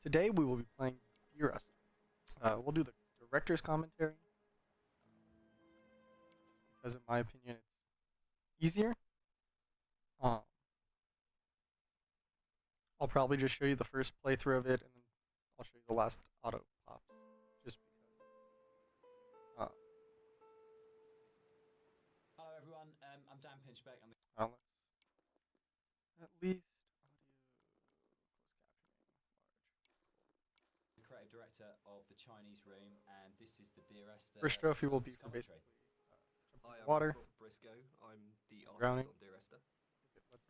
Today we will be playing Dear Esther. We'll do the director's commentary because, in my opinion, it's easier. Um, I'll probably just show you the first playthrough of it, and then I'll show you the last auto pops, just because. Hello everyone, I'm Dan Pinchbeck. I'm the Let's at least creative director of the Chinese Room, and this is the Dear Esther. first trophy will be for commentary. basically Hi, I'm water. Rob Briscoe. I'm the Drowning. artist on Dear Esther.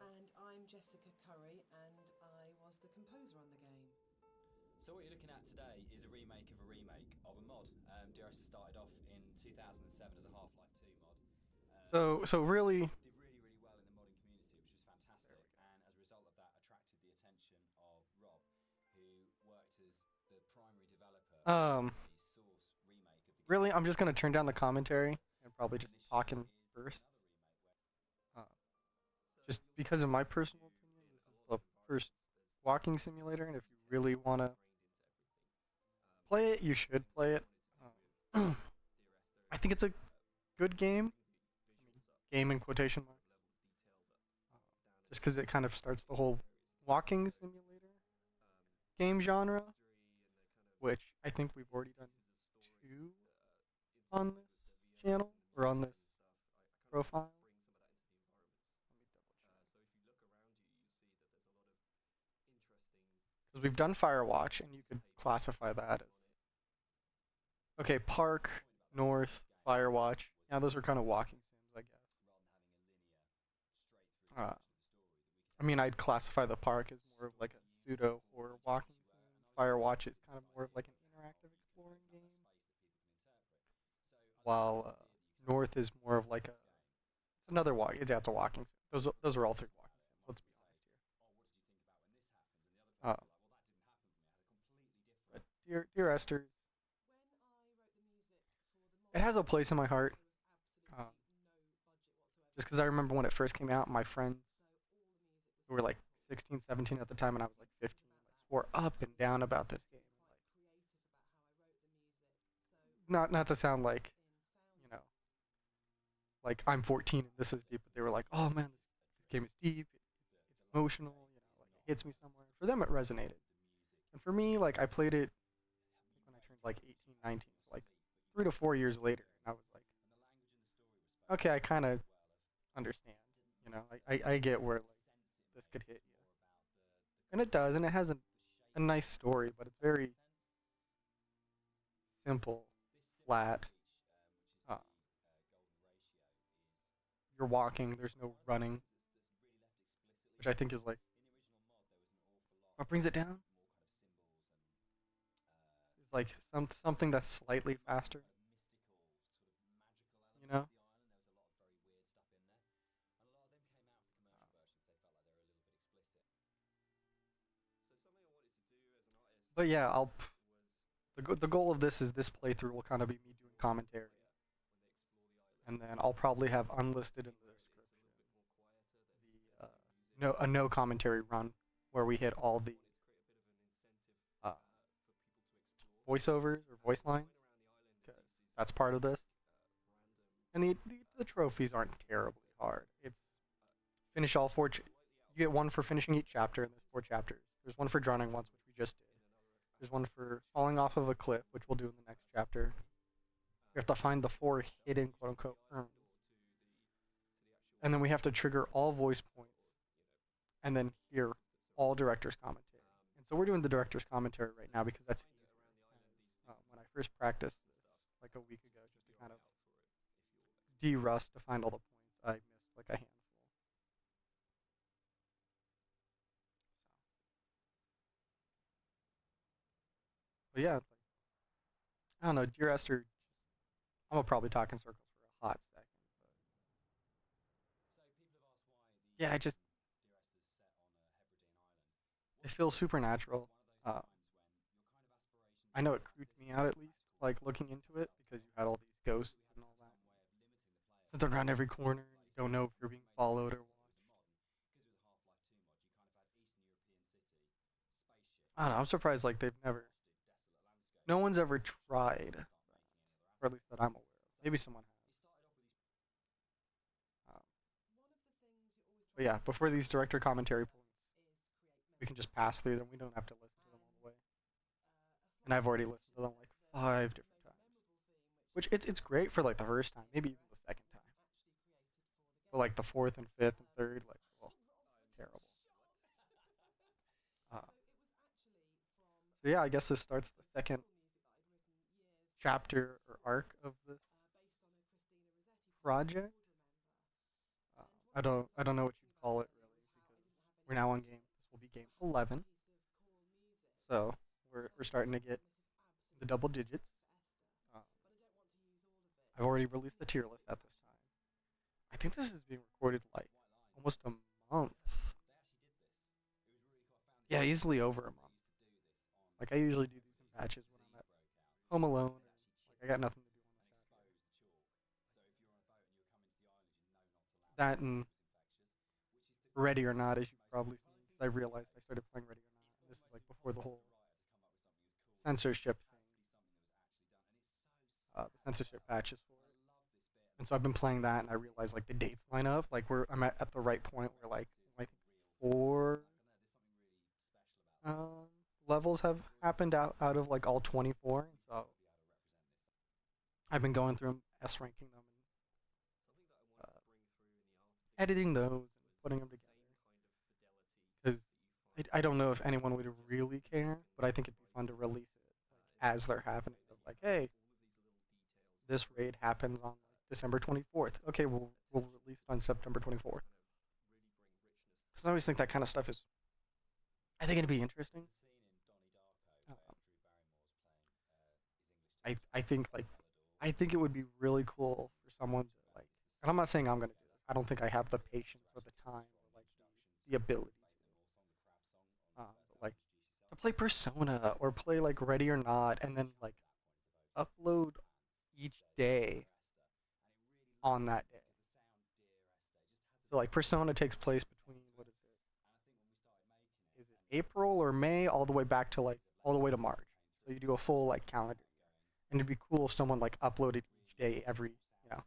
And I'm Jessica Curry, and I was the composer on the game. So what you're looking at today is a remake of a mod. Dear Esther started off in 2007 as a Half-Life 2 mod. So really, Did really well in the modding community, which was fantastic, and as a result of that attracted the attention of Rob, who worked as the primary developer of the source remake of the game. really, I'm just gonna turn down the commentary and probably just talk in first. Just because of my personal opinion, this is the first walking simulator, and if you really want to play it, you should play it. I think it's a good game. Game in quotation marks. Just because it kind of starts the whole walking simulator game genre, which I think we've already done 2 on this channel, or on this profile. Because we've done Firewatch, and you could classify that as... Okay, Park, North, Firewatch. Yeah, those are kind of walking sims, I guess. I mean, I'd classify the Park as more of like a pseudo-horror walking sim. Firewatch is kind of more of like an interactive exploring game. While North is more of like a... It's another walk. Yeah, it's a walking sim. Those are all 3 walking sims, let's be honest here. But Dear Esther, it has a place in my heart. Just because I remember when it first came out, my friends who were like 16, 17 at the time, and I was like 15, swore up and down about this game. Not to sound like, like I'm 14 and this is deep, but they were like, oh man, this game is deep, it's emotional, like it hits me somewhere. For them, it resonated. And for me, like I played it when I turned like 18, 19, so like 3 to 4 years later, and I was like, okay, I kind of understand, I get where like this could hit you, and it does, and it has a nice story, but it's very simple, flat. You're walking, there's no running, which I think is like what brings it down. It's like something that's slightly faster, you know. But yeah, the goal of this is this playthrough will kind of be me doing commentary, and then I'll probably have unlisted in the description a no commentary run where we hit all the voiceovers or voice lines, because that's part of this. And the trophies aren't terribly hard. It's finish all 4. You get 1 for finishing each chapter, and there's 4 chapters. There's 1 for drowning once, which we just did. There's 1 for falling off of a cliff, which we'll do in the next chapter. We have to find the 4 hidden quote-unquote urns. And then we have to trigger all voice points, and then hear all director's commentary. And so we're doing the director's commentary right now because that's easy. When I first practiced this, like a week ago, just to kind of de-rust to find all the points, I missed like a handful. But yeah, I don't know, Dear Esther, I'm gonna probably talk in circles for a hot second. But yeah, it feels supernatural. I know it creeped me out at least, like looking into it, because you had all these ghosts and all that. So they're around every corner, and you don't know if you're being followed or watched. I don't know. I'm surprised like they've never. No one's ever tried, or at least that I'm aware of. Maybe someone has. Um, but yeah, before these director commentary points, we can just pass through them. We don't have to listen to them all the way. And I've already listened to them like 5 different times, which it's great for like the first time, maybe even the second time. But like the fourth and fifth and third, like, oh, it's terrible. Uh, so yeah, I guess this starts the second chapter or arc of this project. I don't know what you'd call it really because we're now on game. This will be game 11, so we're starting to get the double digits. Um, I've already released the tier list at this time. I think this is being recorded like almost a month. Yeah, easily over a month. Like I usually do these in batches when I'm at home alone. Like I got nothing to do on the Saturday. That and Ready or Not, as you've probably seen, because I realized I started playing Ready or Not. And this is like before the whole censorship thing, the censorship patches for it. And so I've been playing that, and I realized like the dates line up. Like I'm at the right point where like I think 4 um, levels have happened out of like all 24. And so I've been going through them, S ranking them, and editing those and putting them together. Because I don't know if anyone would really care, but I think it'd be fun to release it like, as they're happening. Of like, hey, this raid happens on like, December 24th. Okay, we'll release it on September 24th. Because I always think that kind of stuff is. I think it'd be interesting. I think like I think it would be really cool for someone to like. And I'm not saying I'm gonna do this. I don't think I have the patience or the time or like the ability to. But, like to play Persona or play like Ready or Not, and then like upload each day on that day. So like Persona takes place between what is it? Is it April or May all the way back to like all the way to March. So you do a full like calendar. And it'd be cool if someone like uploaded each day every, you know,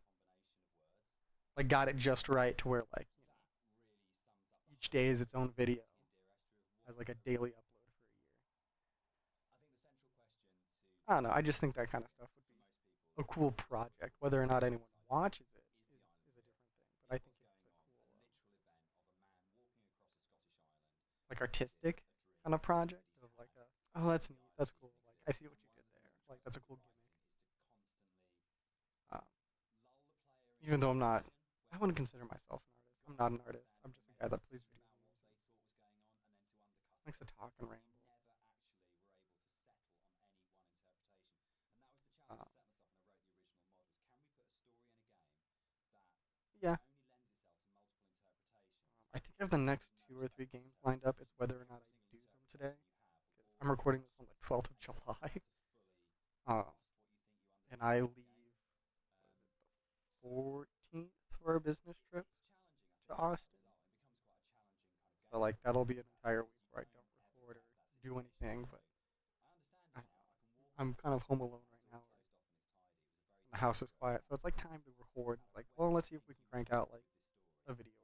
like got it just right to where like, you know, each day is its own video as like a daily upload for a year. I don't know, I just think that kind of stuff would be a cool project. Whether or not anyone watches it is a different thing, but I think it's a cool like artistic kind of project of like oh that's neat, that's cool, like I see what you did there, like that's a cool gimmick. Um, Even though I wouldn't consider myself an artist. I'm not an artist. I'm just a guy that plays video games. Likes to talk and ramble. Um, yeah. I think I have the next 2 or 3 games lined up. It's whether or not I do them today. I'm recording this on the 12th of July. Um, and I leave 14th for a business trip to Austin. So like that'll be an entire week where I don't record or do anything. But I'm kind of home alone right now. And the house is quiet, so it's like time to record. It's like, well, let's see if we can crank out like a video or two.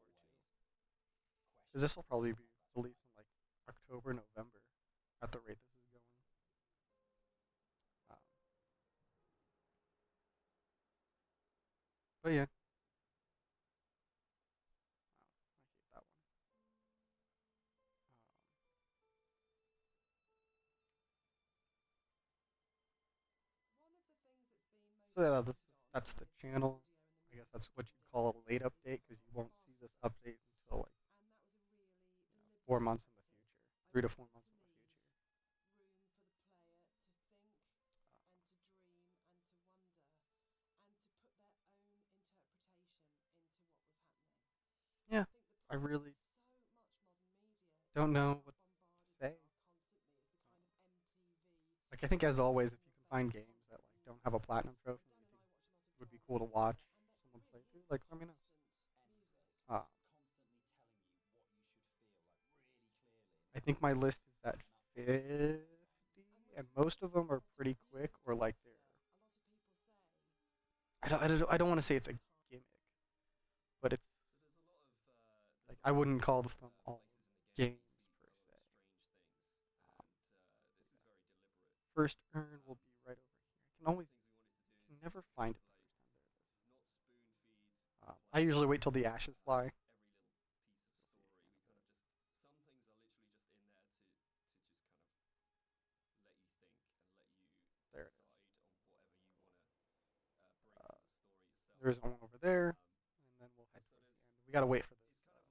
Because this will probably be released in like October, November, at the rate this is going. Um, but yeah, I hate that one. So yeah, that's the channel. I guess that's what you'd call a late update because you won't see this update until like 4 months in the future, 3 to 4 months in the future. Yeah, I really don't know what to say. Like I think as always, if you can find games that like don't have a platinum trophy, you think it would be cool to watch someone play through, like let me know. I think my list is at 50, and most of them are pretty quick, or like they're. I don't want to say it's a gimmick, but it's like I wouldn't call them all games per se. First urn will be right over here. Can never find it the first time. There it is. I usually wait till the ashes fly. There it is. There's one over there, and then we'll head towards the end. We gotta wait for this piece.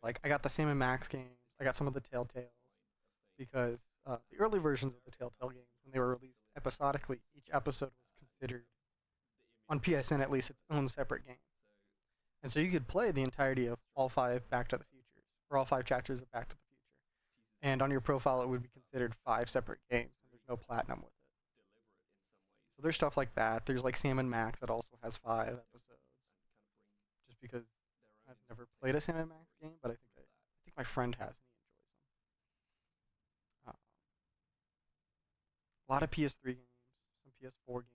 Like I got the Sam and Max games. I got some of the Telltales because the early versions of the Telltale games, when they were released episodically, each episode was considered, on PSN at least, its own separate game. And so you could play the entirety of all 5 Back to the Futures, or all 5 chapters of Back to the Future. And on your profile, it would be considered 5 separate games, and there's no platinum with it. So there's stuff like that. There's like Sam and Max that also has 5 episodes. Just because I've never played a Sam and Max game, but I think my friend has and he enjoys them. A lot of PS3 games, some PS4 games.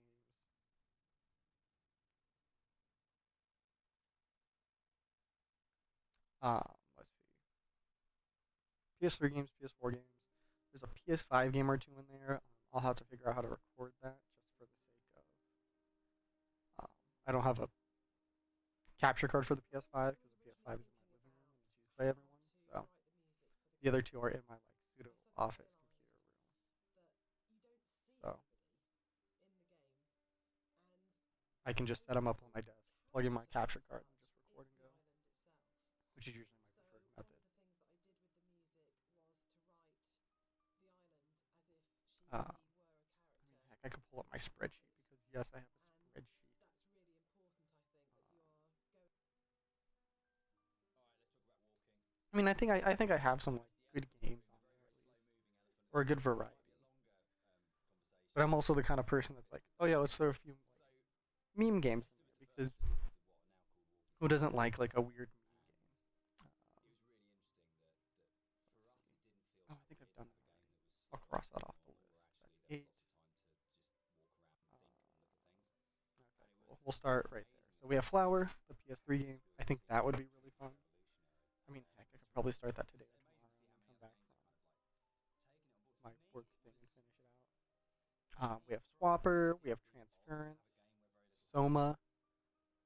Let's see. PS3 games, PS4 games. There's a PS5 game or two in there. I'll have to figure out how to record that just for the sake of. I don't have a capture card for the PS5 because the PS5 is in my living room and it's used by everyone. So the other 2 are in my like pseudo office computer room. So I can just set them up on my desk, plug in my capture card, and just record and go, which is usually my preferred method. Heck, I could pull up my spreadsheet because yes, I have a spreadsheet. I mean, I think I have some like good games on there at least, or a good variety. But I'm also the kind of person that's like, oh yeah, let's throw a few like meme games in there because who doesn't like a weird meme game? Oh, I think I've done 9. I'll cross that off the list. That's 8. Okay, cool. We'll start right there. So we have Flower, the PS3 game. I think that would be really fun. I mean, heck, I could probably start that today or tomorrow when I come back from my work thing and finish it out. We have Swapper, we have Transference, Soma.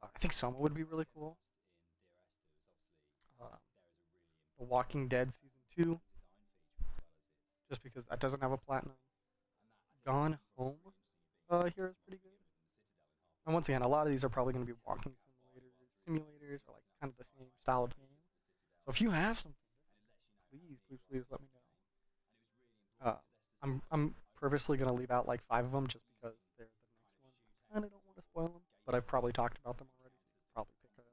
I think Soma would be really cool. The Walking Dead Season 2, just because that doesn't have a platinum. Gone Home here is pretty good. And once again, a lot of these are probably going to be walking simulators, or like kind of the same style of game. So if you have something, please let me know. I'm purposely going to leave out like 5 of them just because they're the next ones. And I don't want to spoil them, but I've probably talked about them already, so you can probably pick it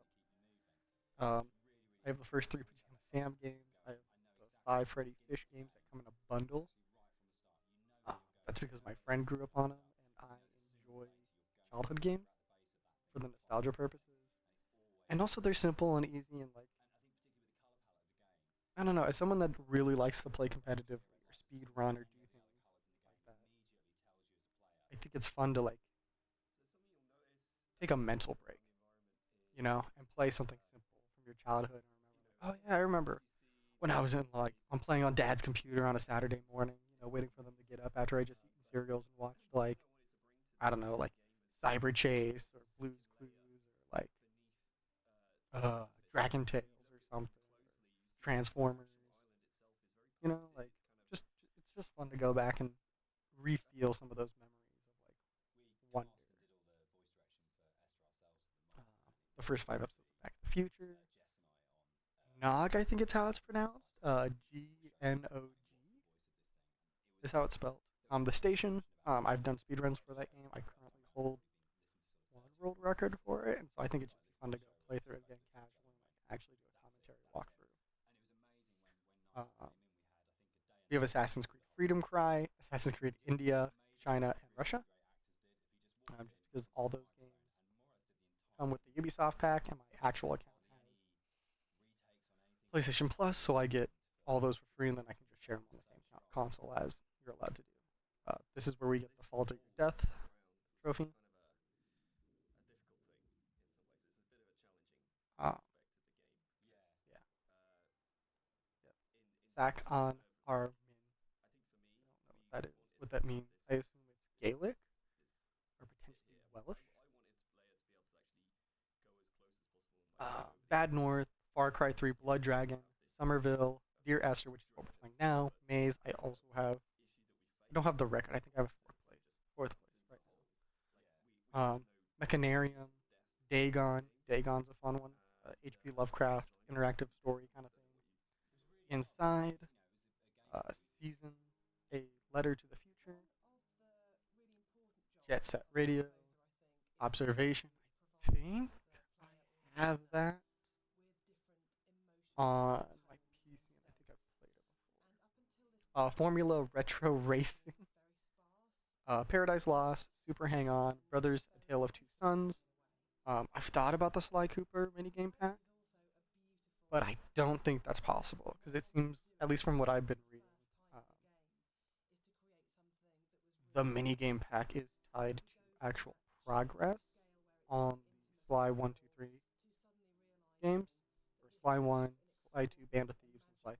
up. I have the first 3 Pajama Sam games. I have the 5 Freddy Fish games that come in a bundle. That's because my friend grew up on them, and I enjoy childhood games for the nostalgia purposes. And also they're simple and easy and like, I don't know, as someone that really likes to play competitively or speed run or do things like that, I think it's fun to like take a mental break, and play something simple from your childhood and remember like, oh yeah, I remember when I was I'm playing on dad's computer on a Saturday morning, waiting for them to get up after I just eaten cereals and watched like, I don't know, like Cyber Chase or Blue's Clues or like Dragon Tales or something, or Transformers. Like it's just fun to go back and re-feel some of those memories of like wonder. The first 5 episodes of Back to the Future. Nog, I think it's how it's pronounced. Gnog is how it's spelled. The Station. I've done speedruns for that game. I currently hold one world record for it, and so I think it'd just be fun to go play through it again casually and like actually do a commentary walkthrough. We have Assassin's Creed Freedom Cry, Assassin's Creed India, China, and Russia. Just because all those games come with the Ubisoft pack, and my actual account has PlayStation Plus, so I get all those for free, and then I can just share them on the same console as you're allowed to do. This is where we get the Fall to Your Death trophy. Yeah. Sack on our min. I don't know what that is. What that means? I assume it's Gaelic or potentially Welsh. Bad North, Far Cry 3, Blood Dragon, Somerville, Dear Esther, which is what we're playing now. Maze. I also have. I don't have the record. I think I have fourth place right now. Mechanarium, Dagon. Dagon's a fun one. H.P. Lovecraft, interactive story kind of thing. Inside, Season, A Letter to the Future, Jet Set Radio, Observation. I think I have that on my PC, and I think I've played it before. Formula Retro Racing, Paradise Lost, Super Hang On, Brothers: A Tale of Two Sons. I've thought about the Sly Cooper minigame pack, but I don't think that's possible because it seems, at least from what I've been reading, the minigame pack is tied to actual progress on the Sly 1, 2, 3 games, or Sly 1, Sly 2, Band of Thieves, and Sly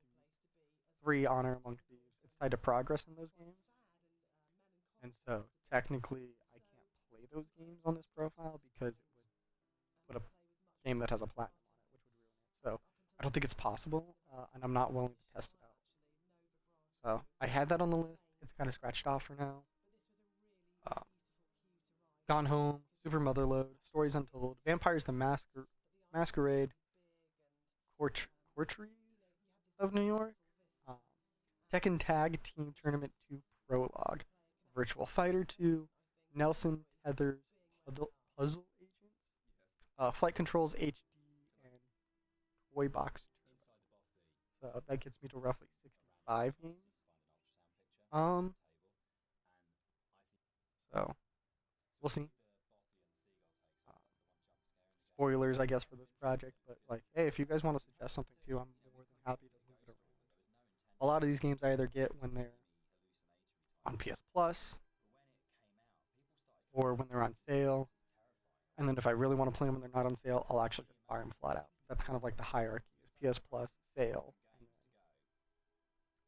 3, Honor Among Thieves. It's tied to progress in those games, and so technically I can't play those games on this profile because it would put a game that has a platinum on it, which would ruin it. So I don't think it's possible, and I'm not willing to test it out. So I had that on the list. It's kind of scratched off for now. Gone Home, Super Motherload, Stories Untold, Vampires the Masquerade, Courtries of New York, Tekken Tag Team Tournament 2 Prologue, Virtual Fighter 2, Nelson Tether's Puzzle Agents, Flight Controls HD, and Toy Box Turbo. So that gets me to roughly 65 games. So we'll see. Spoilers, I guess, for this project, but like, hey, if you guys want to suggest something too, I'm more than happy to move it around. A lot of these games I either get when they're on PS Plus or when they're on sale, and then if I really want to play them when they're not on sale, I'll actually just buy them flat out. That's kind of like the hierarchy: is PS Plus, sale, and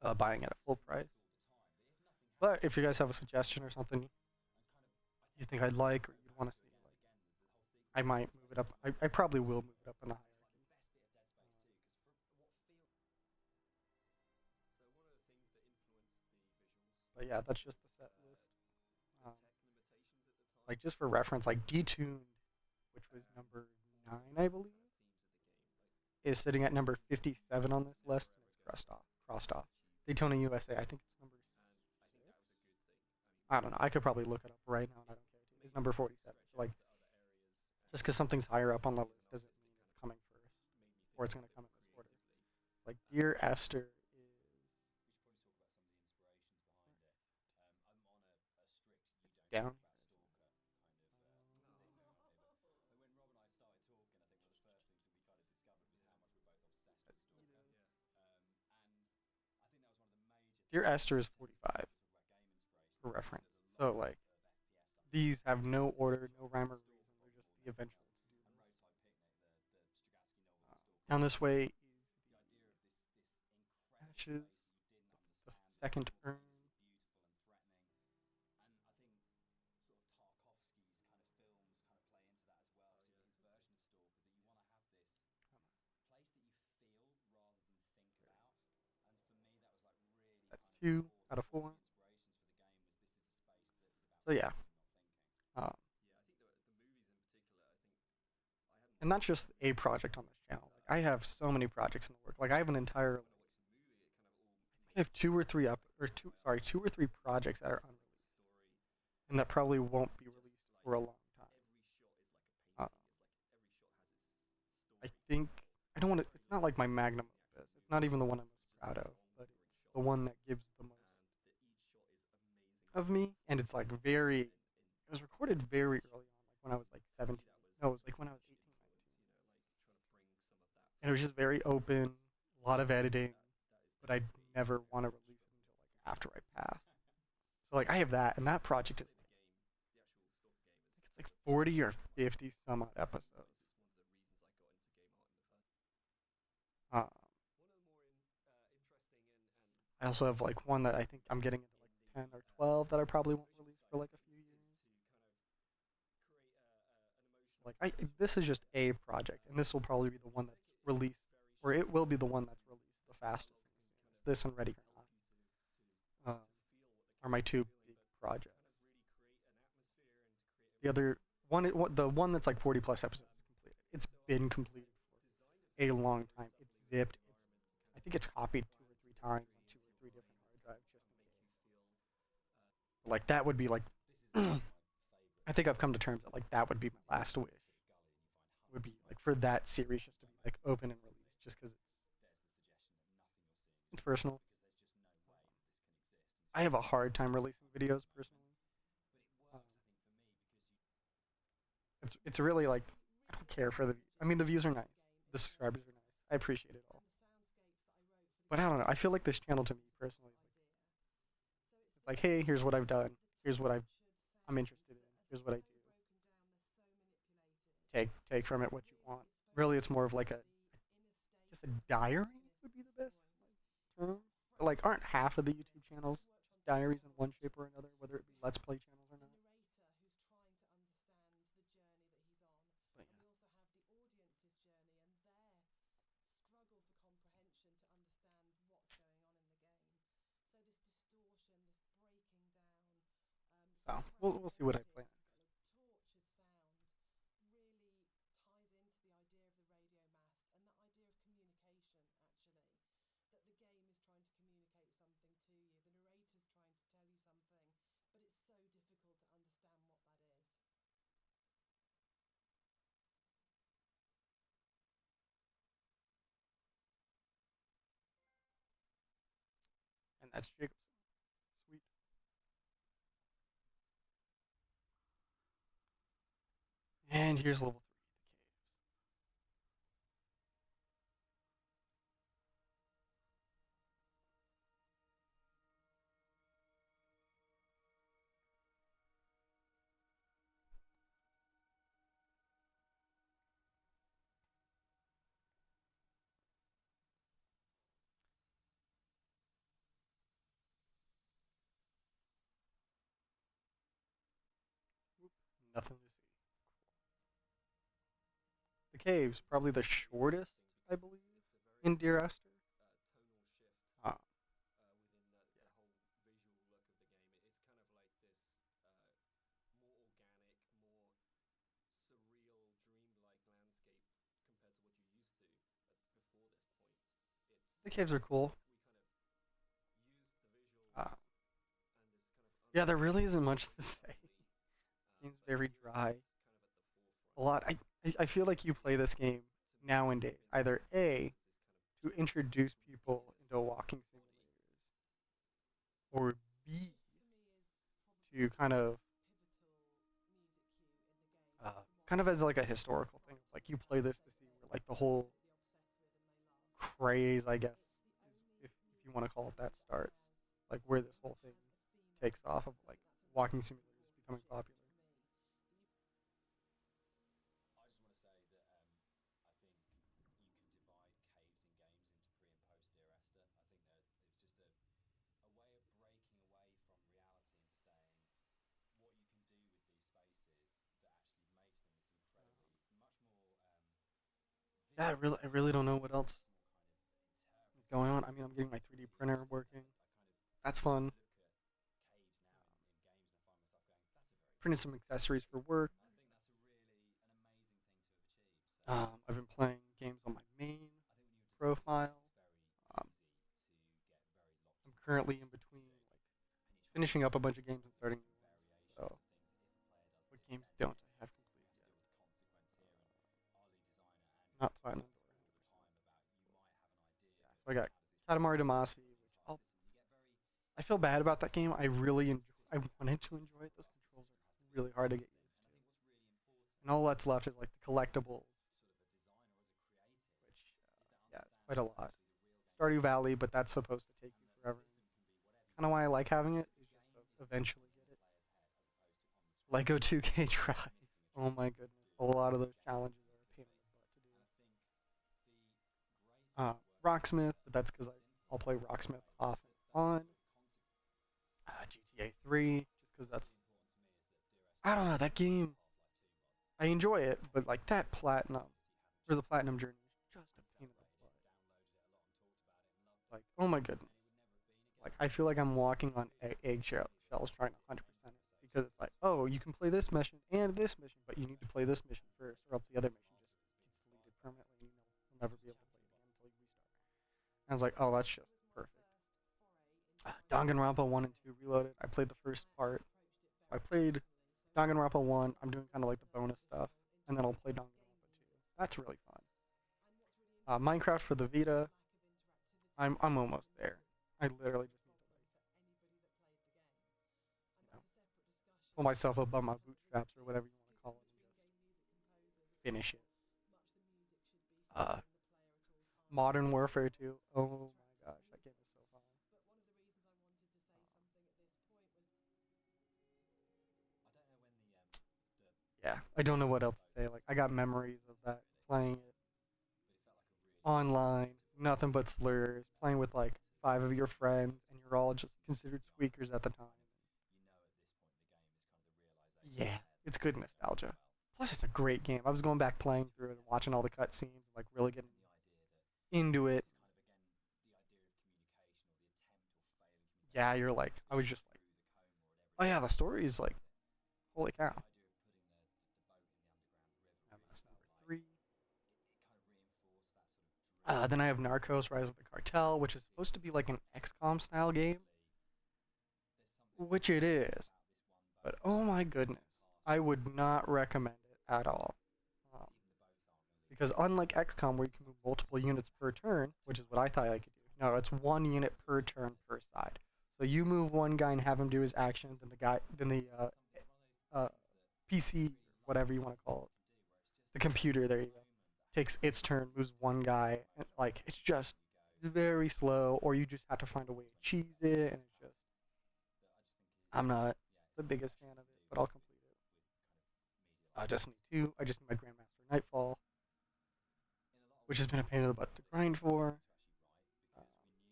then buying it at full price. But if you guys have a suggestion or something you think I'd like or you'd want to see, I might move it up. I probably will move it up in the hierarchy. But yeah, that's just the set list. Like just for reference, like Detuned, which was number 9, I believe, is sitting at number 57 on this list, and it's crossed off. Daytona USA, I think it's number 6. I don't know. I could probably look it up right now, and I don't care. It's number 47. So like, just because something's higher up on the list doesn't mean it's coming first, or it's going to come in this order. Like Dear Esther is down. Dear Esther is 45 for reference. So like, these have no order, no rhyme or reason. They're just the eventual to-do list. Down this way is the Ashes, the second urn. That's 2 out of 4. So yeah. And not just a project on this channel. Like, I have so many projects in the work. Like I have an entire. I have 2 or 3 projects that are unreleased, and that probably won't be released for a long time. I think I don't want to. It's not like my magnum opus. It's not even the one I'm most proud of, but it's the one that gives the most of me, and it's like very. It was recorded very early on, like when I was like 17. No, it was like when I was 18, 19. And it was just very open, a lot of editing, but I never want to release it until like after I pass. So like I have that, and that project is like 40 or 50 some odd episodes. Uh, I also have like one that I think I'm getting into like 10 or 12 that I probably won't release for like a few years. Like this is just a project, and this will probably be the one that's released, or it will be the one that's released the fastest. This and Ready or Not are my two big projects. The other one, the one that's like 40 plus episodes is completed. It's been completed for a long time. It's zipped. I think it's copied 2 or 3 times on 2 or 3 different hard drives just in case. Like that would be like, I think I've come to terms that like that would be my last wish. Would be like for that series just to be like open and released, just because it's personal. I have a hard time releasing videos personally. It's really like I don't care for the. I mean, the views are nice, the subscribers are nice. I appreciate it all. But I don't know. I feel like this channel to me personally is like it's like, hey, here's what I've done. Here's what I'm interested in. Here's what I do. Take from it what you want. Really, it's more of like just a diary would be the best term. But like, aren't half of the YouTube channels just diaries in one shape or another, whether it be Let's Play channels or not? But yeah. So we'll see what I play next. And that's Jacobson. Sweet. And here's level 3, the caves. Nothing to see. The caves, probably the shortest, I believe, in Dear Esther. Uh, the caves are cool. Uh, yeah, there really isn't much to say. Seems very dry. A lot. I feel like you play this game nowadays either A, to introduce people into walking simulators, or B, to uh, kind of as like a historical thing. Like you play this to see where like the whole craze, I guess, is, if you want to call it that, starts. Like where this whole thing takes off of like walking simulators becoming popular. Yeah, I really don't know what else is going on. I mean, I'm getting my 3D printer working. That's fun. Printing some accessories for work. I've been playing games on my main profile. Um, I'm currently in between like finishing up a bunch of games and starting new ones. So, what games don't I have complete yet? Not Platinum Door 100%. Yeah, so I got Katamari Damacy, which I feel bad about that game. I wanted to enjoy it. Those controls are really hard to get used to. And all that's left is like the collectibles, which yeah, it's quite a lot. Stardew Valley, but that's supposed to take you forever. Kind of why I like having it is just to eventually get it. Lego 2K Drive. Oh my goodness, a lot of those challenges are a pain in the butt to do. Rocksmith, but that's because I'll play Rocksmith off and on. GTA 3, just because that's, I don't know, that game, I enjoy it, but like that platinum, or the platinum journey is just a pain in the butt. Like, oh my goodness. Like, I feel like I'm walking on eggshells trying to 100% it, because it's like, oh, you can play this mission and this mission, but you need to play this mission first, or else the other mission just gets deleted permanently, and you'll never be able to play it again until you restart. And I was like, oh, that's just perfect. Danganronpa 1 and 2 Reloaded. I played the first part. I played Danganronpa 1. I'm doing kind of like the bonus stuff, and then I'll play Danganronpa 2. That's really fun. Minecraft for the Vita. I'm almost there. I literally just need to pull myself up on my bootstraps or whatever you want to call it and just finish it. Modern Warfare 2. Oh my gosh, that game is so fun. Yeah, I don't know what else to say. Like, I got memories of that, playing it online, nothing but slurs, playing with like 5 of your friends, and you're all just considered squeakers at the time. Yeah, it's good nostalgia. Plus, it's a great game. I was going back playing through it and watching all the cutscenes, like really getting into it. Yeah, you're like, I was just like, oh yeah, the story is like, holy cow. That's number 3. Then I have Narcos: Rise of the Cartel, which is supposed to be like an XCOM style game, which it is. But oh my goodness, I would not recommend it at all. Um, because unlike XCOM, where you can move multiple units per turn, which is what I thought I could do, no, it's 1 unit per turn per side. So you move one guy and have him do his actions, and the PC, whatever you want to call it, the computer, there you go, takes its turn, moves one guy, and like it's just very slow, or you just have to find a way to cheese it, and it's just, I'm not the biggest fan of it, but I'll complete it. Destiny 2, I just need my Grandmaster Nightfall, which has been a pain in the butt to grind for.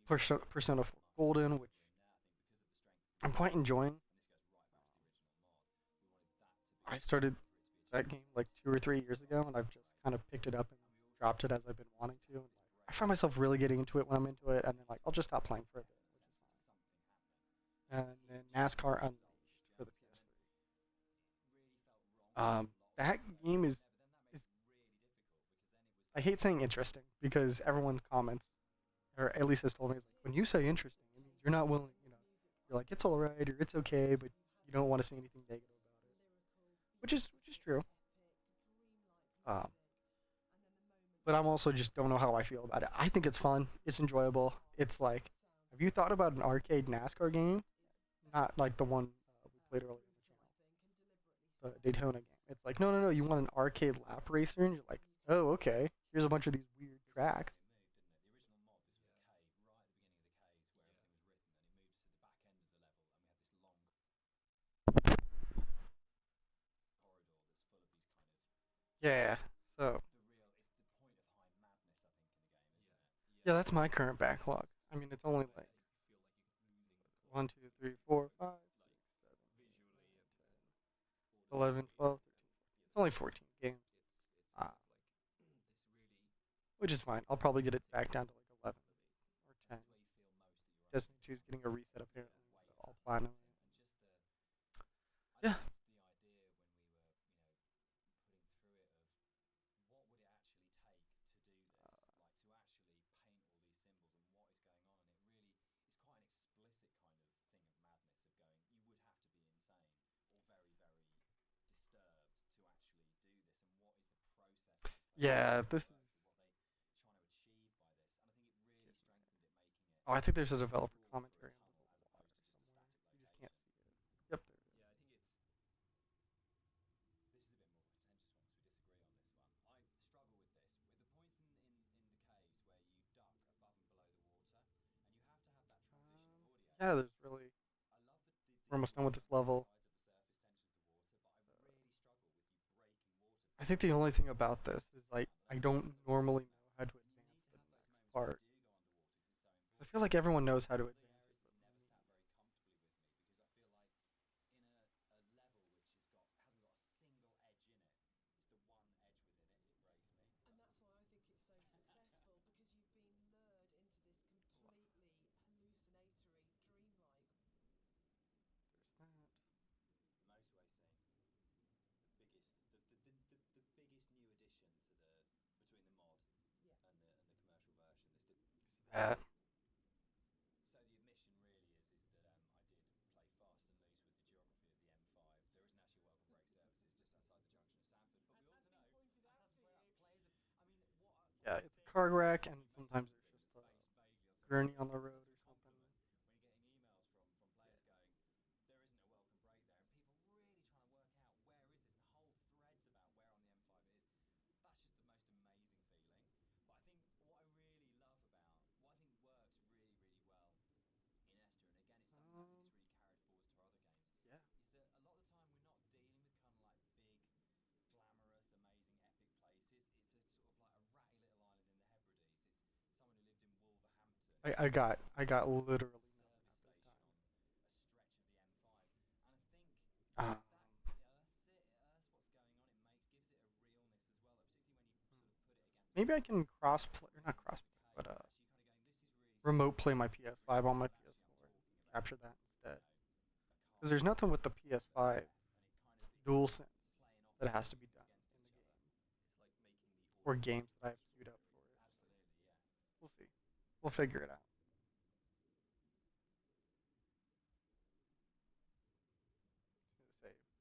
Persona 4 Golden, which I'm quite enjoying. I started that game like 2 or 3 years ago, and I've just kind of picked it up and dropped it as I've been wanting to. And I find myself really getting into it when I'm into it, and then like I'll just stop playing for a bit, which is fine. And then NASCAR Unleashed for the PS3. That game is I hate saying interesting because everyone comments, or at least has told me, it's like when you say interesting, it means you're not willing. You're like it's alright or it's okay, but you don't want to say anything negative about it, which is true. Um, but I'm also just don't know how I feel about it. I think it's fun. It's enjoyable. It's like, have you thought about an arcade NASCAR game? Not like the one we played earlier on the channel, the Daytona game. It's like, no, no, no. You want an arcade lap racer, and you're like, oh, okay. Here's a bunch of these weird tracks. Yeah. So yeah, that's my current backlog. I mean, it's only like 1, 2, 3, 4, 5, 6, 7, 8, 9, 10, 11, 12, 13. It's only 14 games, uh, which is fine. I'll probably get it back down to like 11 or 10. Destiny 2 is getting a reset apparently, so I'll platinum it. Yeah. Yeah, this is. Oh, I think there's a developer commentary on the water somewhere. You just can't see it. Yep, there it is. Yeah, there's really I love we're almost done with this the level. sides of the surface tension of the water, but I really struggle with you breaking water I think because the only thing about this is like I I don't normally know how to you advance need to the have those next moments part. when you do go underwater because it's so 'Cause I feel important. like everyone knows how to One of the advance areas it, that's but never me. sat very comfortably with me because I feel like in a level which hasn't got a single edge in it, it's the one edge within it, it breaks me. And that's why I think it's so successful, because you've been lured into this completely hallucinatory, dreamlike. There's that. The motorway scene, the biggest new addition to the between the mod Yeah. and the commercial version. That. So the admission really is that I did play fast and loose with the geography of the M5. There isn't actually a welcome break services just outside the junction of Sanford, but As we has also been know, pointed as out has to been pointed out, you. players have. I mean, Yeah, one it's a thing car that wreck, and really makes sometimes it there's that's just a based vaguely on something gurney I've on the read road in or terms of something. compliment when you're getting emails from players going, there isn't a welcome break there, and people really trying to work out where is this, and whole threads about where on the M5 it is. That's just the most amazing feeling. But I think what I really love about what I think works really really well in Esther, and again it's something I think it's really carried forward to other games, Yeah. is that a lot of the time we're not dealing with kind of like big, glamorous, amazing, epic places. It's a sort of like a ratty little island in the Hebrides. It's someone who lived in Wolverhampton I, who's I got decided I to got build a literally nothing service out this station time. on a stretch of the M5, and I think Um, that Earth's what's going on. It gives it a realness as well, particularly when you sort of put it against maybe I the can cross play, or not cross winds of the play, but cave. It's actually kind of going. This is really remote something play my that's PS5 really on my cool, but actually PS4 I'm and talking about capture that instead. a Because car there's nothing with the against the PS5 ref, and it kind of dual sense playing off that those has to be humans done against in each the other. game, It's like making the or audio games that I have engagement queued up really for it. So Absolutely, yeah. we'll see.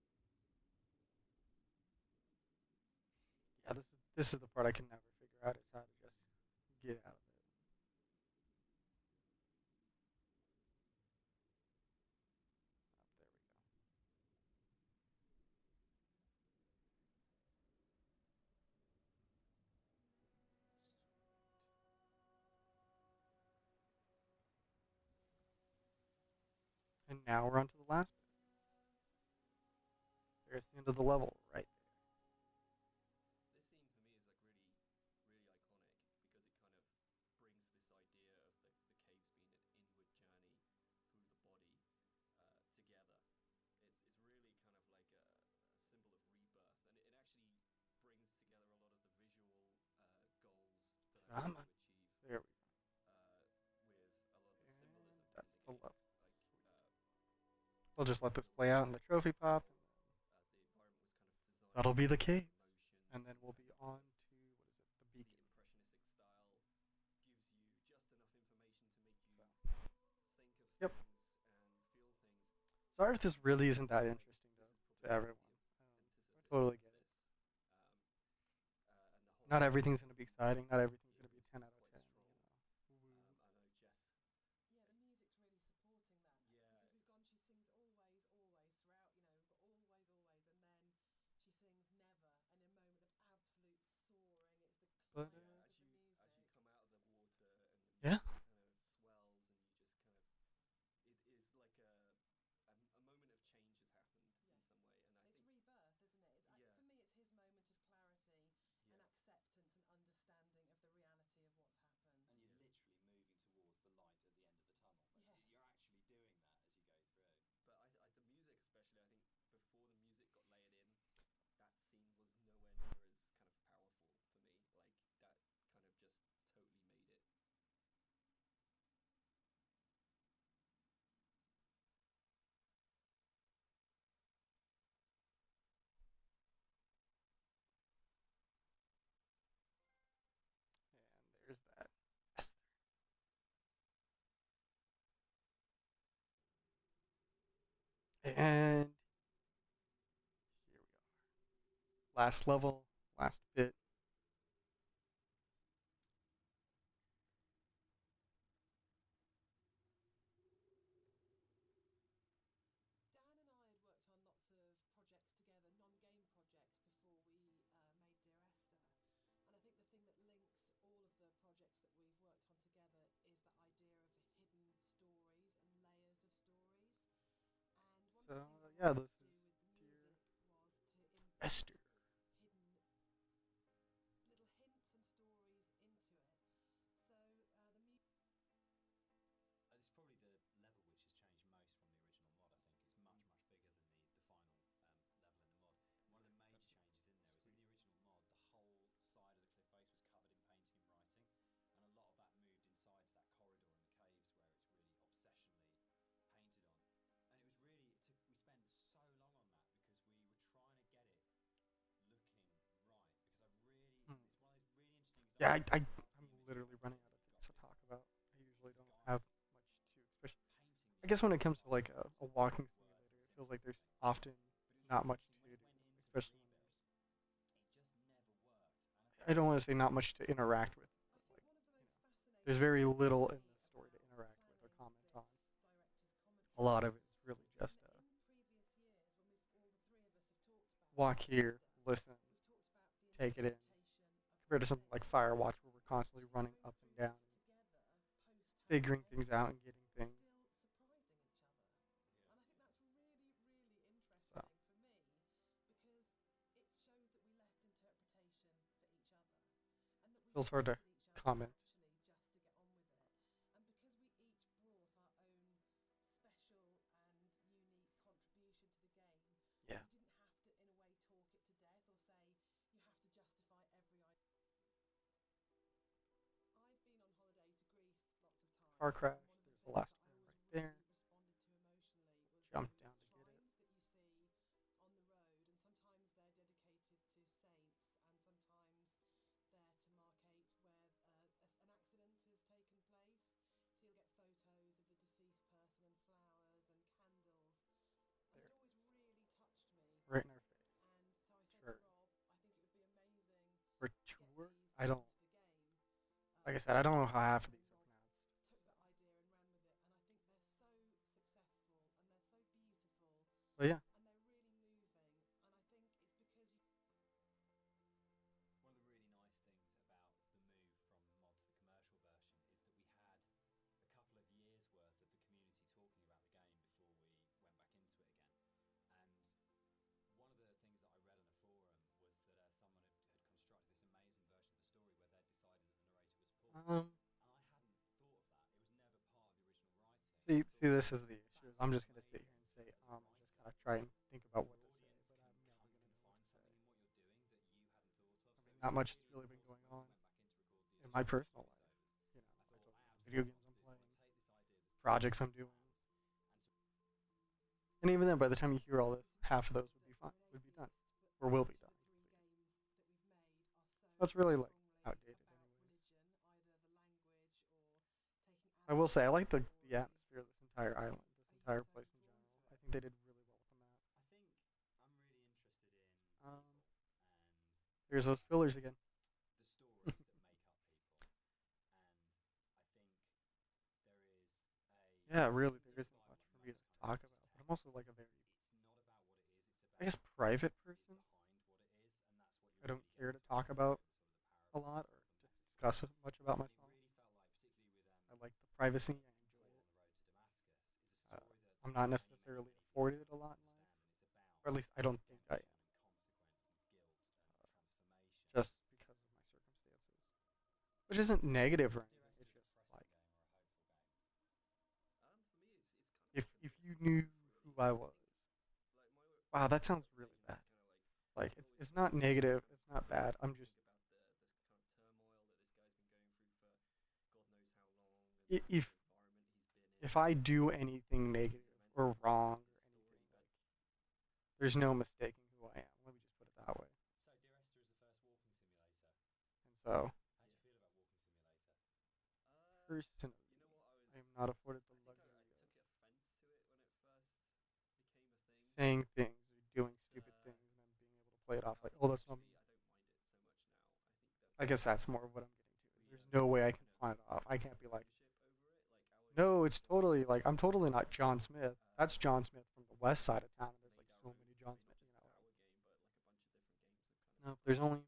We'll figure it out. I was gonna say we should probably fade now, right? Yeah, this is the part I can never figure out is how to just get out of it. Oh, there we go. And now we're on to the last bit. There's the end of the level right there. This scene for me is like really, really iconic because it kind of brings this idea of the caves being an inward journey through the body together. It's really kind of like a symbol of rebirth, and it actually brings together a lot of the visual goals that I want to achieve There we go. with a lot of the And symbolism that's in the the game. level. Like We'll just let this the play way out in the trophy pop, and the environment was kind of designed that'll be the around case. emotions, And then we'll be and on to what is it? The the beacon. impressionistic style gives you just enough information to make you So, think of yep. things and feel things. Sorry if this really isn't that Like, interesting this is to probably everyone. the I antithesis totally of get it. this, and the whole Not everything's gonna be exciting. Not everything's feel gonna be a is 10 out of quite 10. strong. You know. I know Jess. Yeah, the music's really supporting that, Yeah, because we've gone. She sings always, always throughout. We've got always, always, and then she sings never, and a moment of absolute soaring. It's the But climax of as the you music. come out of the water and the music yeah. kind of swells and you just kind of it is like a moment of change has happened Yeah. in some way, and I It's think rebirth, isn't it? yeah, For me, it's his moment of clarity and yeah, acceptance and understanding of the reality of what's happened. And you're Yeah. literally moving towards the light at the end of the tunnel. Yes. You're actually doing that as you go through. but the music especially, I think before the music got layered in, that scene was nowhere near as kind of powerful for me. Like that kind of just totally made it. And there's that. Esther. And here we are. Last level, last bit. Dan and I So things I yeah, wanted this to do is with the dear music was to embed Esther. hidden little hints and stories into it. So the music. It's probably the level which has changed most from the original mod. I think it's much bigger than the final level in the mod. And one of the major changes in there is in the original mod, the whole side of the cliff face was covered in painting and writing, and a lot of that moved inside to that corridor in the caves where it's really obsessionally painted on. And it was really we spent so long on that because we were trying to get it looking right. Because I really, Hmm. it's one of those really interesting Yeah, examples where part of I'm the image literally of running like out of you've things got to this talk about. I usually don't sky have much to, especially. painting I the guess when it entire comes to side like of it a with walking words simulator, and it feels like there's symbolic often things. But it was not really much interesting to when do, it went into the especially when rebuild. It just never worked, and I think I don't want to part say of not it much to interact with, I but think like one of the most there's fascinating very things little for in me the story to about interact with or planning comment on. this director's A commentary lot of it is really has just been in previous years when all the three of us have talked about walk here, Ester. listen, We've talked about the take it in. interpretation of the Compared to something game, like Firewatch, where we're and constantly actually running going up and through down this together post and having figuring made things it out and getting and things. still surprising each other. Yeah. And I think that's really, really So interesting for me because it shows that we left interpretation for each other and that we feels hard to trusted each other comment. actually just to get on with it. And because we each brought our own special and unique contribution to the game, Yeah. we didn't have to, in a way, talk it to death or say you have to justify every idea. I've been on holiday to Greece lots of times, Car crash. and one of the There's the things last that I one always right there. really responded to emotionally was Jump those down to get it. shrines that you see on the road, and sometimes they're dedicated to saints, and sometimes they're to markate where an accident has taken place. So you'll get photos of the deceased person and flowers and candles, and There it it always is. really touched me. Right in our face. And so I said to Sure. Rob, I think it would be amazing For to get tour, these I don't. into the game. Like I said, I don't know how half of And these are Rob pronounced. took So. that idea and ran with it, and I think they're so successful and they're so beautiful But yeah. and they're really moving, and I think it's because you. One of the really nice things about the move from mod to the commercial version is that we had a couple of years worth of the community talking about the game before we went back into it again. And one of the things that I read on a forum was that someone had constructed this amazing version of the story where they'd decided that the narrator was Paul. And I hadn't thought of that. It was never part of the original writing. See, this is the issue. That's I'm just gonna sit amazing here and say as and a just writer kind of try and think about your what to say, audience but I'm never gonna know what find to say. something in what you're doing that you hadn't thought of. I So mean, it not was much has really really been important going when we on went back in to record the in my additional personal life. voiceovers. You know, I as I thought told I you, video absolutely games I'm want to do is I playing, want to take this idea that's projects I'm doing, and even then, by the time you hear all this, half of those would be fine, would be done, or will be done. Three games that we've made are so That's really like strongly outdated, about anyways. religion, either the language or taking. I will say I like the stories. atmosphere of this entire island, this Are you entire so place in drawn general. to I it? think they did really well with the map. I think I'm really interested in Um, people and Here's those fillers again. the stories that make up people. And I think there is Yeah, really, there even if isn't I much want for me to most kind talk of about. just But I'm text, also like a very, it's not about what it is, it's I guess, about private what person. is behind what it is, and that's what I you're don't really care to getting talk to about the a sort of the lot power or of to the discuss metaphor. much about And it myself. really felt like, particularly with I like the privacy. I enjoy Paul it. on the road to Damascus, is a story that I'm not many necessarily people afforded it don't a lot in life, understand, and it's or at about least I don't think I am, redemption and consequence and guilt and transformation. just because of my circumstances, which isn't negative or Was Dear anything. Esther It's a just depressing like game or a hopeful game? For me, it's kind of if like a if mix. you Like knew for who me, I I was. think like Wow, my that sounds really interpretation bad. is kind of Like you always it's not negative. kind of It's not bad. I'm just think about the kind of turmoil that this guy's been going through for God knows how long, and if the environment he's been in. if I do anything negative He's or immensely wrong involved or in this anything, story, but like there's no mistaking who I am. Let me just put it that way. So, Dear Esther is the first walking simulator. And so, How do you feel about walking simulator? personally, you know what, I am not afforded the I luxury took of offense to it when it first became a thing. saying things or doing But stupid things and then being able to play it off now like, oh, that's not actually, me. I don't mind it so much now. I think that I guess that's more of what I'm getting to. Is we there's no way I can kind of pawn it off. I can't be like, ownership over it. Like our no, it's game totally like I'm doesn't totally not John Smith. That's John Smith from the west side of town. And there's like made so our many own, John not Smith. just You know, our game, but like a bunch of different games that kind of no, approach there's only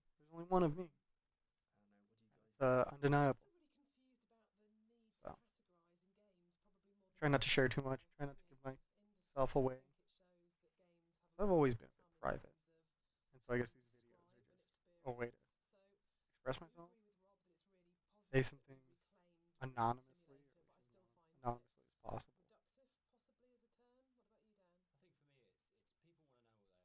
one of me. I don't know. What do you guys It's think? undeniable. I'm still really confused about the need So to categorize in games, probably more than try not to share too anything much. else Try not to in give the creative myself industry. away. I think it shows I've always been a bit private, and so I guess these videos are just a way to express myself, say some things anonymously, or at least as anonymously as possible. I think for me, it's people want to know what they're buying and what they're getting into, and I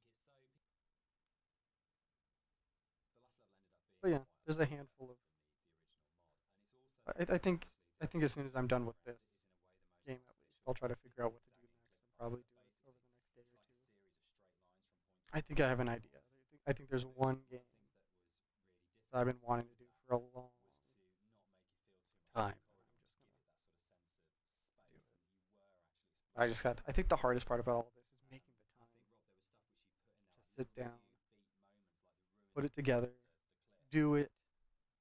think it's so. The last level ended up being But yeah, quite a there's lot a longer handful of. than the original mod, and it's also the I fact that think actually I think as soon as I'm done with this is in a way the most game, at least, I'll try to figure out what to do exactly next and clip art, probably but do it over basically the next day it's or like a two. series of straight lines from point I A to think I point have an B idea. north. I think there's But one one game of the things that was really that I've been difficult wanting to with do that for a long was to not make it feel too much time. like a corridor, I'm to just give it that sort of sense of gonna do space it. and that you were actually I exploring just the got. I think the hardest part about all this is making the I time think Rob, there was stuff which you put in there to like sit little down, really beat moments, like the ruins put it of together, the cliff. do it,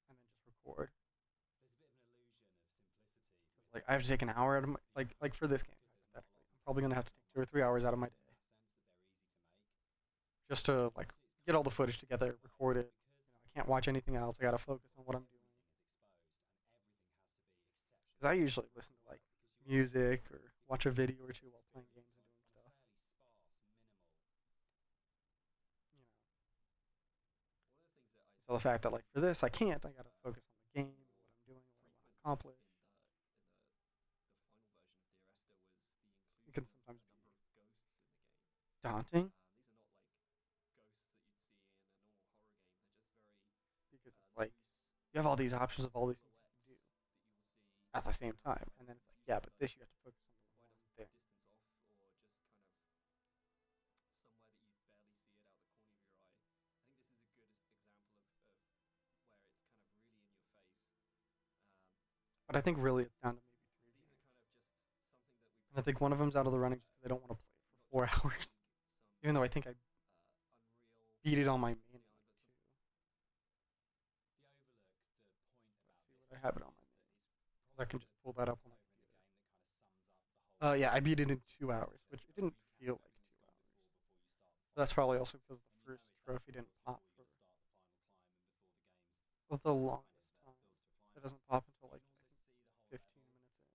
and then just record. There's a bit of an illusion of simplicity with Like I have to take an hour out of my like for this game. because there's not a Hypothetically, lot I'm probably gonna have to take 2 or 3 hours out of my day in that sense that they're easy to make. just to like get all the footage together, record it. I can't watch anything else. I gotta focus on what I'm doing. Because I usually listen to like music or watch a video or two while playing games and doing stuff. You know. So the fact that like for this I can't, I gotta focus on the game and what I'm doing and what I want to accomplish. It can sometimes be daunting because it's like you have all these options of all these things you can do at the same time, and then it's like yeah, but this you have to focus on the one thing. But I think really it's down to maybe 3 games. And I think one of them's out of the running just because I don't want to play it for 4 hours. Even though I think I beat it on my main one too. Let's see what I have it on my main. I can just pull that up on my computer. Yeah, I beat it in 2 hours, which it didn't feel like 2 hours. But that's probably also because the first trophy didn't pop for the longest time. It doesn't pop until like I think 15 minutes in.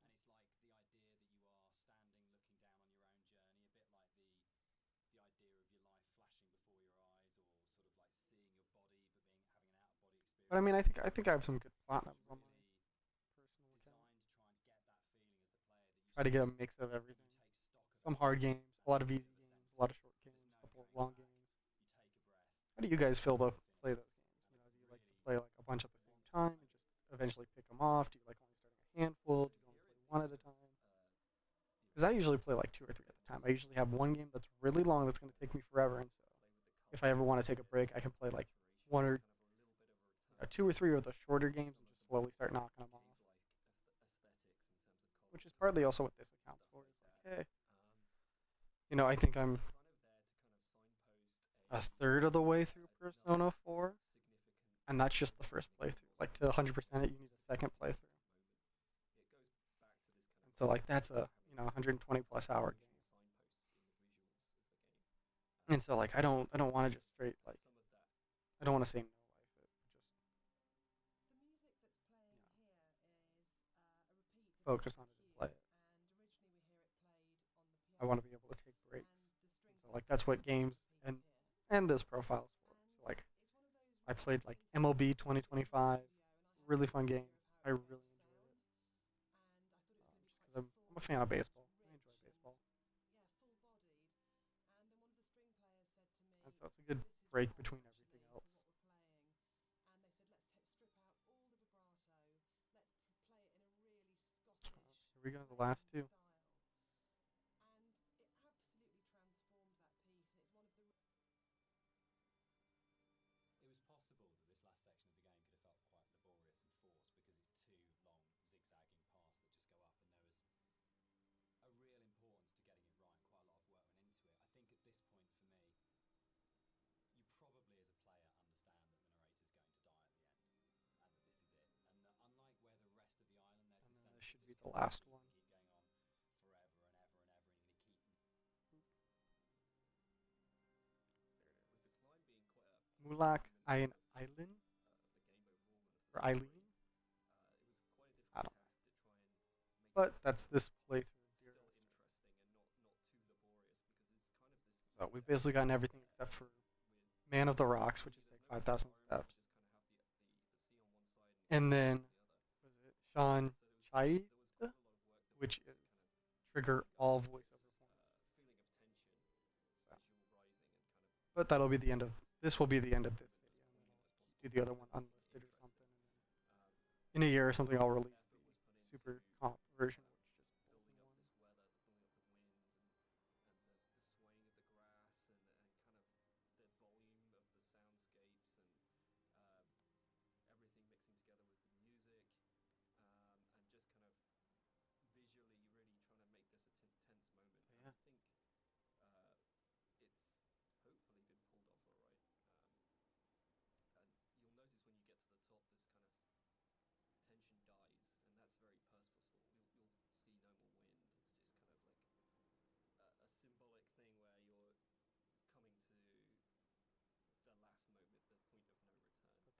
But I mean, I think I have some good platinums on my personal account. Try to get a mix of everything. Some hard games, a lot of easy games, a lot of short games, a couple of long games. How do you guys feel to play those games? You know, do you like to play like a bunch at the same time and just eventually pick them off? Do you like only starting a handful? Do you only play one at a time? Because I usually play like 2 or 3 at a time. I usually have one game that's really long that's going to take me forever, and so if I ever want to take a break, I can play like one or 2 or 3 of the shorter games and just slowly start knocking them off. Which is partly also what this accounts for. Is like, hey, you know, I think I'm a third of the way through Persona 4, and that's just the first playthrough. Like to 100% it, you need a second playthrough. And so like that's a 120 plus hour game. And so like I don't want to just straight like I don't want to say no life it, just focus on it and play it. I want to be able to take breaks. And so like that's what games and this profile is for. So like I played like MLB 2025, really fun game. I really enjoyed it. Just because I'm a fan of baseball. I enjoy baseball. And so it's a good break between everything else. Here we go, the last two. It was possible that this last section of the game could have felt quite laborious and forced because it's two long zigzagging paths that just go up, and there was a real importance to getting it right. Quite a lot of work went into it. I think at this point for me, you probably as a player understand that the narrator's going to die at the end, and that this is it. And that unlike where the rest of the island, there's And the then sense this that should this be the could last one. keep going on forever and ever and ever, and you're going to keep. Mulak Island or Eileen. I don't know. But that's this playthrough of Dear Esther. we've basically gotten everything except for Man of the Rocks, which is like 5,000 steps. And then, was it Sean Chait, which is trigger all voiceover points. So, but that'll be the end of, this will be the end of this video. And then I'll do the other one unlisted or something. And then in a year or something, I'll release the super comp version, which just pulls in one. Yeah.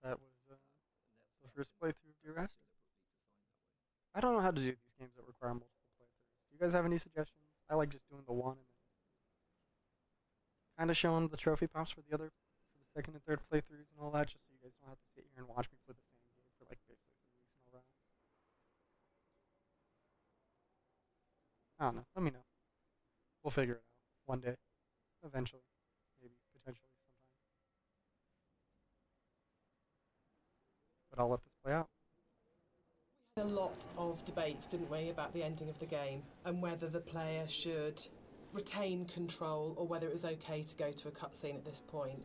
That was the first playthrough of Dear Esther. I don't know how to do these games that require multiple playthroughs. Do you guys have any suggestions? I like just doing the one and then kind of showing the trophy pops for the second and third playthroughs and all that, just so you guys don't have to sit here and watch me play the same game for like basically 3 weeks in a row. I don't know. Let me know. We'll figure it out one day, eventually, maybe potentially sometime. But I'll let this play out. We had a lot of debates, didn't we, about the ending of the game and whether the player should retain control or whether it was okay to go to a cutscene at this point.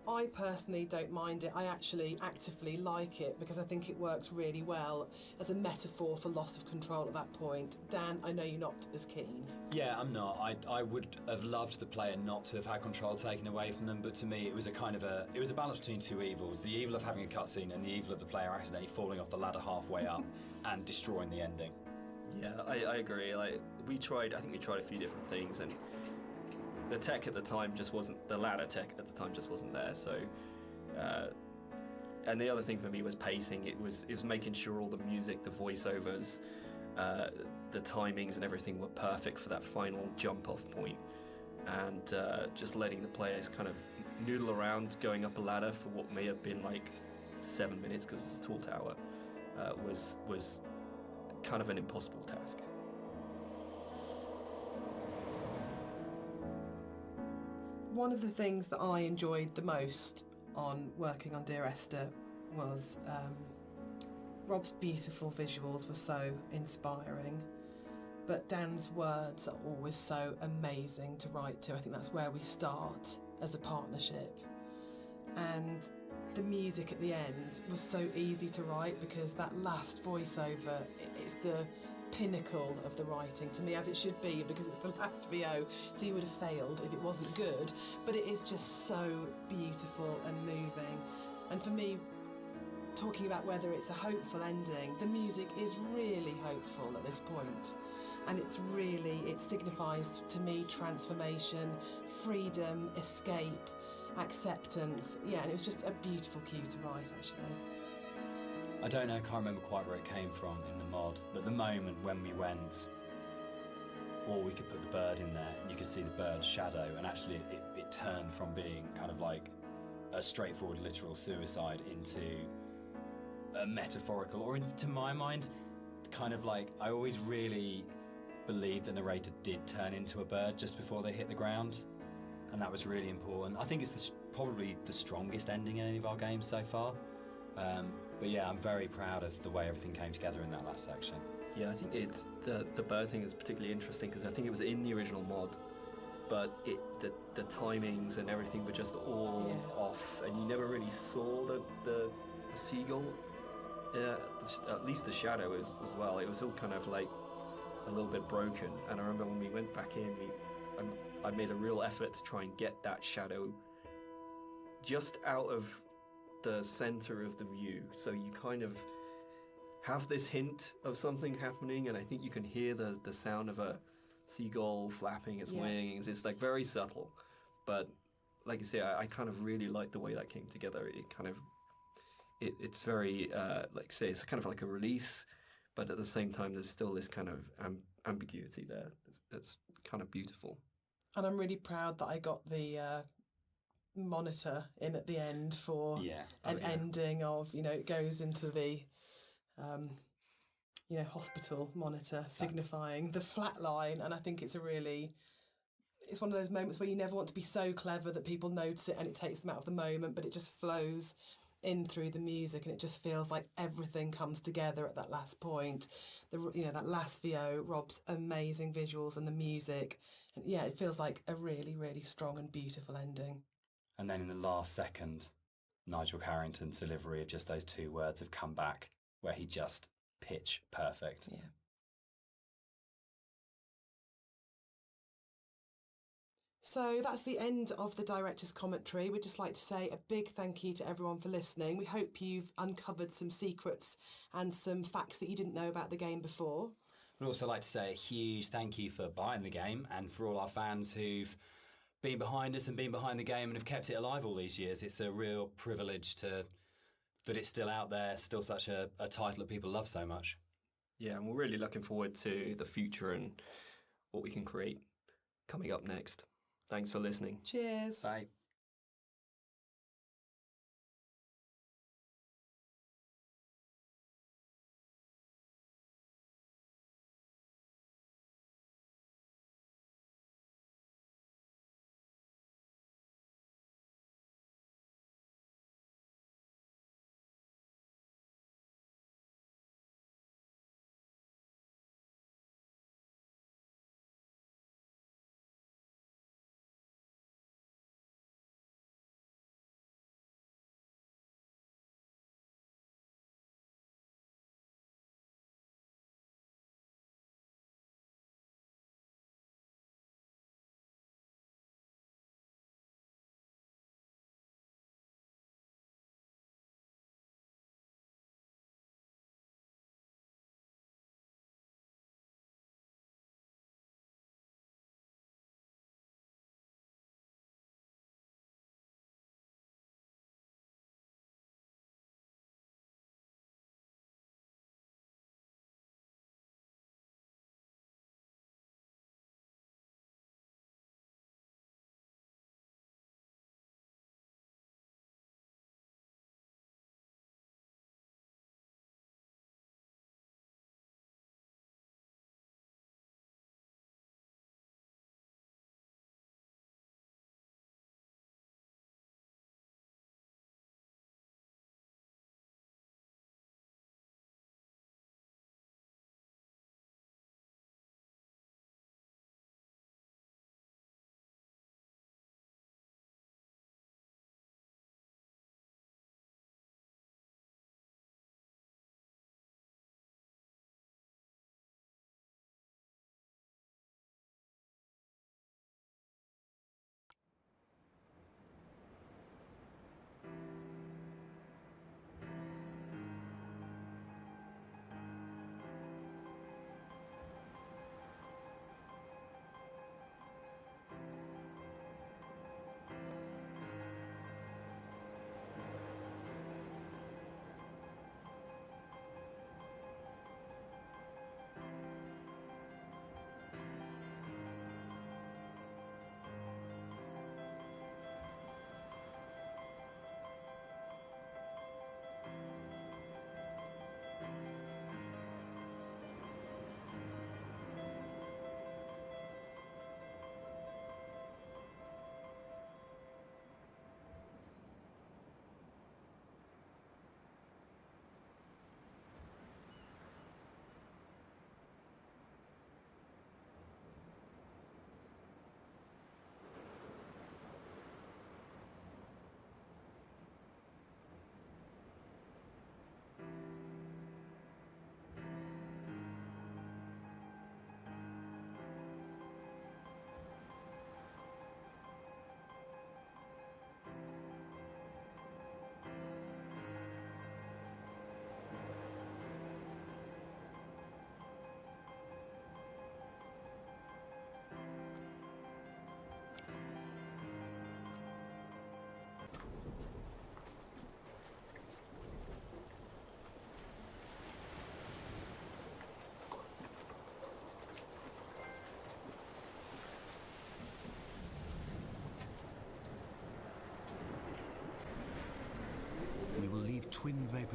I personally don't mind it. I actually actively like it because I think it works really well as a metaphor for loss of control at that point. Dan, I know you're not as keen. Yeah, I'm not. I would have loved the player not to have had control taken away from them, but to me it was a balance between two evils. The evil of having a cutscene and the evil of the player accidentally falling off the ladder halfway up and destroying the ending. Yeah, I agree. Like I think we tried a few different things, and the tech at the time just wasn't, the ladder tech at the time just wasn't there. So, and the other thing for me was pacing. It was making sure all the music, the voiceovers, the timings and everything were perfect for that final jump off point, and just letting the players kind of noodle around going up a ladder for what may have been like 7 minutes because it's a tall tower was kind of an impossible task. One of the things that I enjoyed the most on working on Dear Esther was Rob's beautiful visuals were so inspiring, but Dan's words are always so amazing to write to. I think that's where we start as a partnership. And the music at the end was so easy to write because that last voiceover, it's the pinnacle of the writing to me, as it should be, because it's the last VO, so you would have failed if it wasn't good, but it is just so beautiful and moving. And for me, talking about whether it's a hopeful ending, the music is really hopeful at this point, and it signifies to me transformation, freedom, escape, acceptance. Yeah, and it was just a beautiful cue to write, actually. I don't know, I can't remember quite where it came from in the mod, but the moment when we went, or we could put the bird in there and you could see the bird's shadow, and actually it turned from being kind of like a straightforward literal suicide into a metaphorical, or to my mind, kind of like, I always really believed the narrator did turn into a bird just before they hit the ground, and that was really important. I think it's probably the strongest ending in any of our games so far. But yeah, I'm very proud of the way everything came together in that last section. Yeah, I think it's the bird thing is particularly interesting because I think it was in the original mod, but the timings and everything were just all off, and you never really saw the seagull. Yeah, at least the shadow as well. It was all kind of like a little bit broken. And I remember when we went back in, I made a real effort to try and get that shadow just out of the center of the view, so you kind of have this hint of something happening, and I think you can hear the sound of a seagull flapping its wings. It's like very subtle, but like you say, I kind of really like the way that came together. It kind of it's very like say it's kind of like a release, but at the same time there's still this kind of ambiguity there that's kind of beautiful. And I'm really proud that I got the monitor in at the end for an ending of, it goes into the hospital monitor signifying the flat line. And I think it's one of those moments where you never want to be so clever that people notice it and it takes them out of the moment, but it just flows in through the music, and it just feels like everything comes together at that last point. That last VO, Rob's amazing visuals and the music, and it feels like a really, really strong and beautiful ending. And then in the last second, Nigel Carrington's delivery of just those two words have come back, where he just pitch perfect. Yeah. So that's the end of the director's commentary. We'd just like to say a big thank you to everyone for listening. We hope you've uncovered some secrets and some facts that you didn't know about the game before. We'd also like to say a huge thank you for buying the game, and for all our fans who've been behind us and been behind the game and have kept it alive all these years. It's a real privilege that it's still out there, still such a title that people love so much. Yeah, and we're really looking forward to the future and what we can create coming up next. Thanks for listening. Cheers. Bye.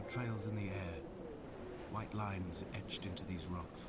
trails in the air, white lines etched into these rocks.